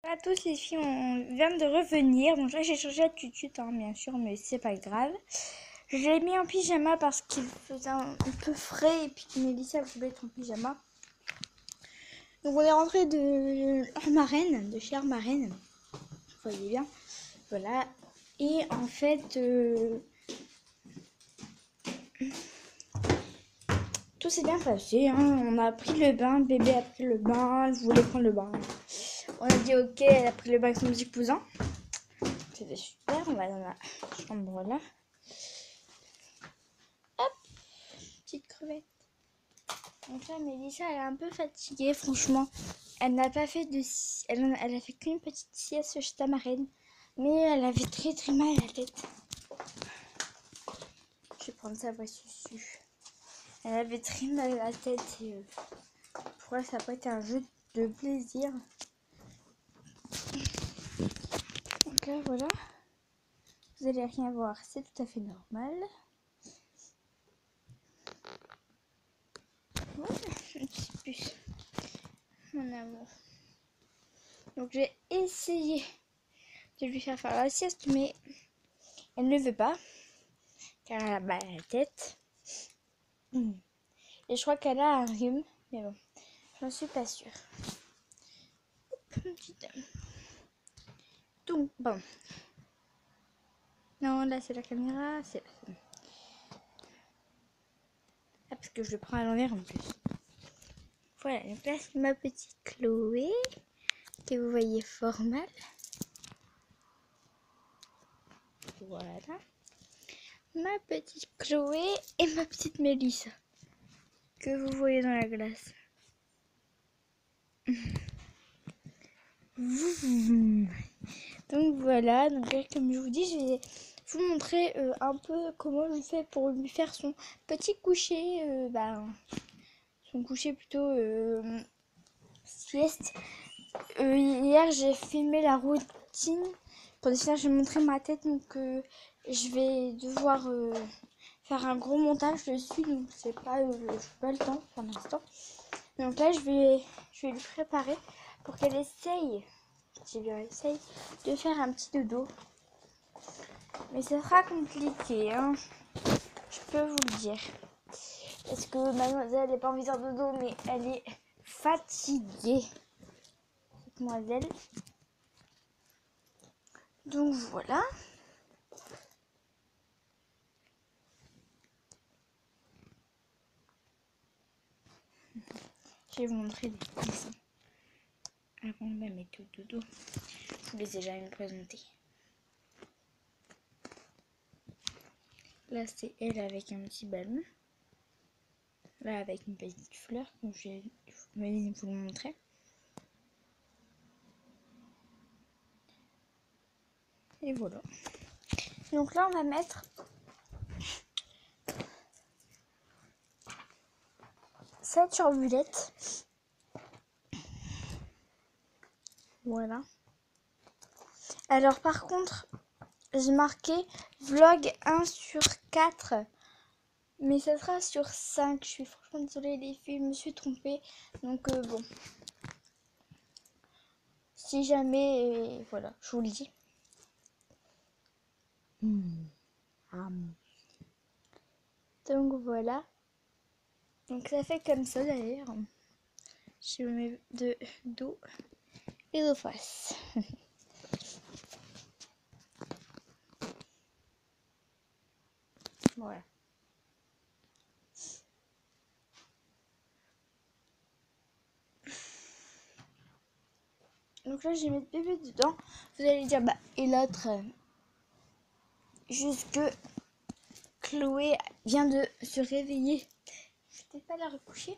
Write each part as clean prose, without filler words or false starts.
À tous les filles, on vient de revenir. Donc là, j'ai changé de tutu, bien sûr, mais c'est pas grave. Je l'ai mis en pyjama parce qu'il faisait un peu frais et puis Mélissa voulait être en pyjama. Donc on est rentré de Armarène, de chez Armarène. Vous voyez bien. Voilà. Et en fait, tout s'est bien passé. On a pris le bain, le bébé a pris le bain, je voulais prendre le bain. On a dit ok, elle a pris le bain avec son petit cousin. C'était super, on va dans la chambre là. Hop, petite crevette. Donc là, Mélissa, elle est un peu fatiguée, franchement. Elle n'a pas fait de... Elle a fait qu'une petite sieste chez ta marraine. Mais elle avait très très mal à la tête. Je vais prendre ça, voici. Elle avait très mal à la tête et pour elle, ça n'a pas été un jeu de plaisir. Donc là, voilà. Vous allez rien voir, c'est tout à fait normal. Voilà, une petite puce. Mon amour. Donc j'ai essayé de lui faire la sieste, mais elle ne veut pas. Car elle a mal à la tête. Et je crois qu'elle a un rhume. Mais bon, j'en suis pas sûre. Donc, bon. Non, là c'est la caméra. C'est là. Ah, parce que je le prends à l'envers en plus. Voilà, donc là c'est ma petite Chloé. Que vous voyez fort mal. Voilà. Ma petite Chloé et ma petite Mélissa. Que vous voyez dans la glace. Donc voilà, donc là, comme je vous dis, je vais vous montrer un peu comment je fais pour lui faire son petit coucher, son coucher plutôt sieste. Hier j'ai filmé la routine, pour ça je vais montrer ma tête, donc je vais devoir faire un gros montage dessus, donc c'est pas, pas le temps pour l'instant. Donc là je vais lui préparer pour qu'elle essaye. Je lui essaye de faire un petit dodo. Mais ça sera compliqué, je peux vous le dire. Parce que mademoiselle n'est pas envie de faire dodo, mais elle est fatiguée. Cette demoiselle. Donc voilà. Je vais vous montrer des dessins. Avant de mettre au dodo. Je vous les ai jamais présentés. Là, c'est elle avec un petit ballon. Là, avec une petite fleur, comme je vais vous le montrer. Et voilà. Donc là, on va mettre cette turbulette. Voilà. Alors, par contre, j'ai marqué vlog 1 sur 4. Mais ça sera sur 5. Je suis franchement désolée les filles, je me suis trompée. Donc bon. Si jamais, voilà, je vous le dis. Donc voilà. Donc ça fait comme ça d'ailleurs. Je me mets de dos et de face. Voilà. Donc là, je vais mettre bébé dedans. Vous allez dire, bah, et l'autre, jusque Chloé vient de se réveiller. Je vais peut-être pas la recoucher.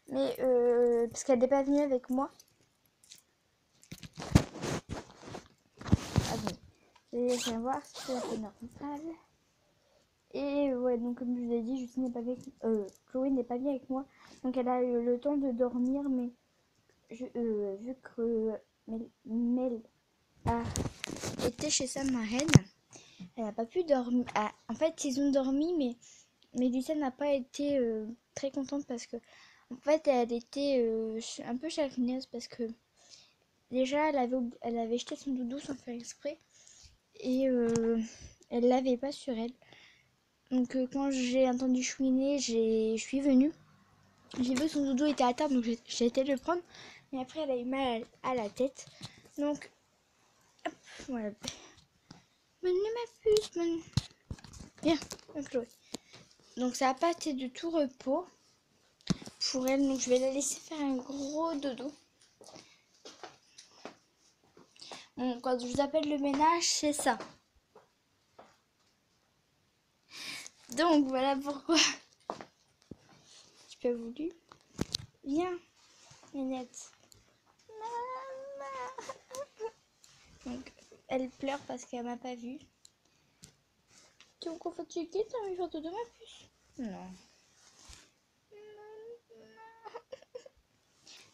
Mais, parce qu'elle n'est pas venue avec moi. Attendez. Je vais voir si c'est un peu normal. Et ouais, donc comme je vous ai dit, Justine n'est pas avec, Chloé n'est pas venue avec moi. Donc elle a eu le temps de dormir, mais vu que Mel a été chez sa marraine, elle n'a pas pu dormir. Ah, en fait, ils ont dormi, mais Mélissa n'a pas été très contente parce que, en fait, elle était un peu chagrineuse parce que déjà elle avait jeté son doudou sans faire exprès et elle l'avait pas sur elle. Donc quand j'ai entendu chouiner, je suis venue. J'ai vu que son doudou était à terre, donc j'ai été le prendre. Mais après elle a eu mal à la tête. Donc hop, voilà. Bonne nuit ma puce, bonne... Viens, Chloé. Donc ça n'a pas été de tout repos pour elle, donc je vais la laisser faire un gros dodo. Bon, quand je vous appelle le ménage, c'est ça. Donc voilà pourquoi. Tu peux voulu. Viens, Minette. Donc elle pleure parce qu'elle m'a pas vue. Tu es encore fatiguée, t'as envie de faire dodo ma puce? Non.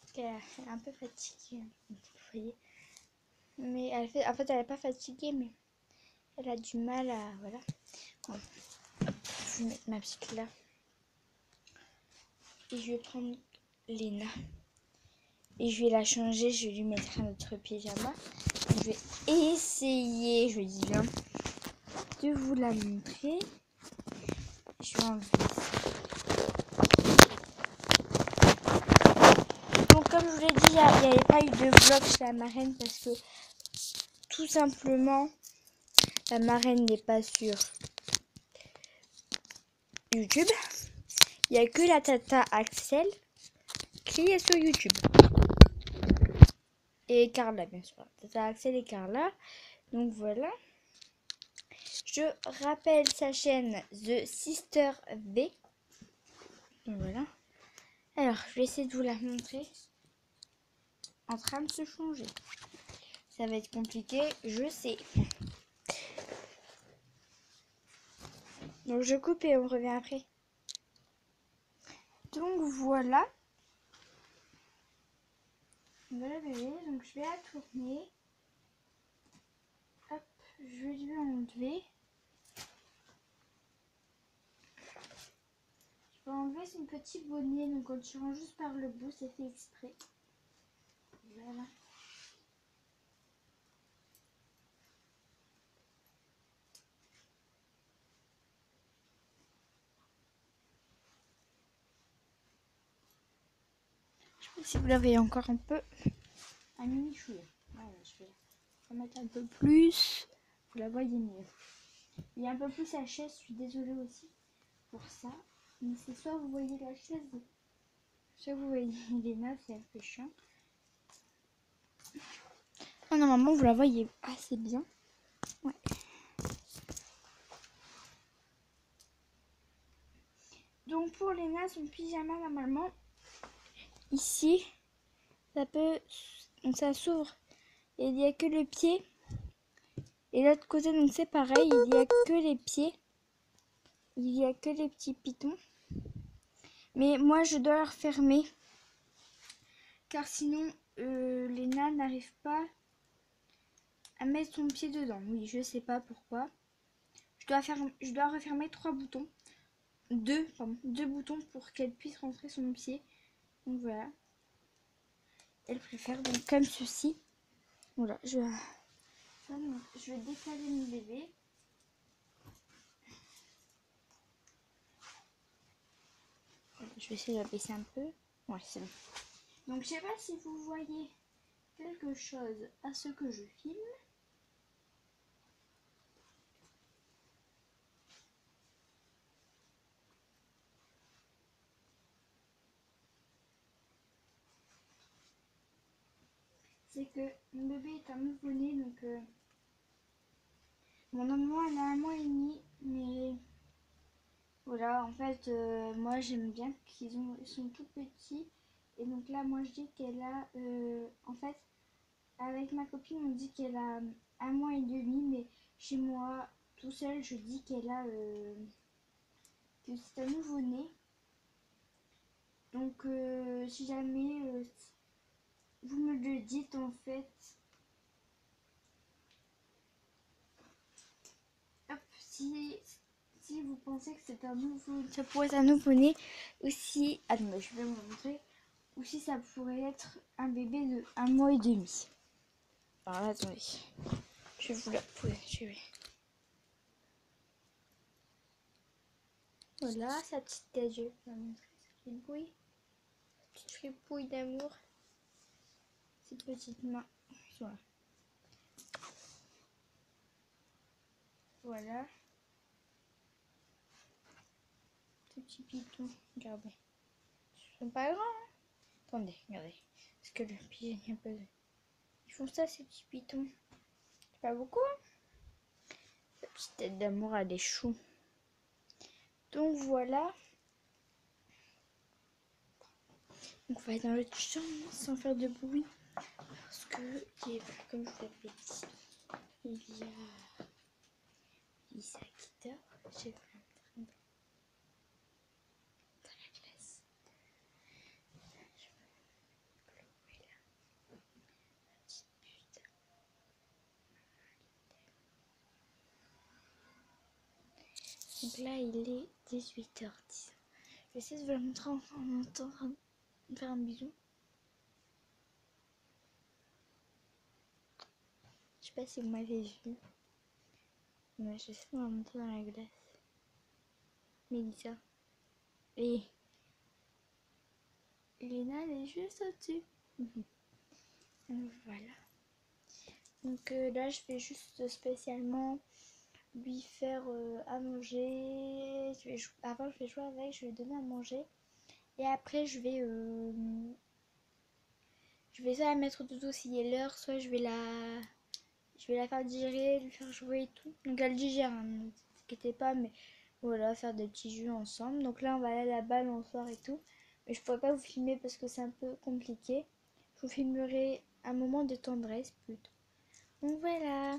Parce qu'elle est un peu fatiguée, vous voyez. Mais elle fait, en fait elle n'est pas fatiguée, mais elle a du mal à... Voilà. Bon. Hop, je vais mettre ma petite là. Et je vais prendre Léna. Et je vais la changer, je vais lui mettre un autre pyjama. Je vais essayer, je dis bien, de vous la montrer. Je vais enlever ça. Donc comme je vous l'ai dit, il n'y avait pas eu de vlog chez la marraine parce que tout simplement, la marraine n'est pas sur YouTube. Il n'y a que la tata Axel qui est sur YouTube. Et Carla, bien sûr. Tata Axel et Carla. Donc voilà. Je rappelle sa chaîne The Sister V. Donc voilà. Alors, je vais essayer de vous la montrer en train de se changer. Ça va être compliqué, je sais. Donc je coupe et on revient après. Donc voilà. Voilà bébé, donc je vais la tourner. Hop, je vais lui enlever. Je vais enlever son petit bonnet, donc en tirant juste par le bout, c'est fait exprès. Voilà. Je sais pas si vous la voyez encore un peu. Un mini chouille. Voilà, je vais remettre un peu plus. Vous la voyez mieux. Il y a un peu plus la chaise, je suis désolée aussi pour ça. Mais c'est soit vous voyez la chaise, soit vous voyez Léna, c'est un peu chiant. Ah, normalement vous la voyez assez bien. Ouais. Donc pour Léna, son pyjama normalement, ici, ça peut, donc ça s'ouvre et il n'y a que le pied. Et l'autre côté, donc c'est pareil, il n'y a que les pieds. Il n'y a que les petits pitons. Mais moi je dois la refermer. Car sinon, Léna n'arrive pas à mettre son pied dedans. Oui, je sais pas pourquoi. Je dois refermer 3 boutons. Deux boutons pour qu'elle puisse rentrer son pied. Donc voilà. Elle préfère donc comme ceci. Voilà, je vais décaler mon bébé. Je vais essayer de la baisser un peu. Ouais, c'est bon. Donc je sais pas si vous voyez quelque chose à ce que je filme. C'est que mon bébé est un nouveau-né, donc mon maman elle a 1 mois et demi, mais voilà, en fait moi j'aime bien qu'ils sont tout petits, et donc là moi je dis qu'elle a, en fait avec ma copine on dit qu'elle a 1 mois et demi, mais chez moi tout seul je dis qu'elle a, que c'est un nouveau-né. Donc si jamais vous me le dites en fait. Hop, si vous pensez que c'est un nouveau, ça pourrait être un nouveau-né, ou si, attendez, je vais vous montrer, ou si ça pourrait être un bébé de 1 mois et demi. Alors là, attendez. Je vais vous la poser. Voilà, sa petite tête, je vais vous la montrer. Sa fripouille. Petite fripouille d'amour. Ses petites mains. Voilà. Voilà. Ce petit piton. Regardez. Ils sont pas grands, hein. Attendez, regardez. Parce que le pigeon est un peu... Ils font ça, ces petits pitons. C'est pas beaucoup, hein. La petite tête d'amour a des choux. Donc voilà. Donc on va aller dans le chambre sans faire de bruit. Parce que, comme je vous l'avais dit, il y a Lisa qui dort. Je vais vous la montrer dans la classe. Je vais clouer là. La petite pute. Donc là, il est 18h10. Je vais essayer de vous la montrer en train de faire un bisou. Je sais pas si vous m'avez vu. Mais j'essaie de la montrer dans la glace. Mélissa. Et Léna, elle est juste au-dessus. Voilà. Donc là, je vais juste spécialement lui faire à manger. Avant, je vais jouer avec, je vais lui donner à manger. Et après, je vais soit la mettre au dodo s'il est l'heure, soit je vais la faire digérer, lui faire jouer et tout. Donc elle digère, hein, ne vous inquiétez pas, mais voilà, faire des petits jeux ensemble. Donc là, on va aller à la balançoire et tout. Mais je pourrais pas vous filmer parce que c'est un peu compliqué. Je vous filmerai un moment de tendresse plutôt. Donc voilà.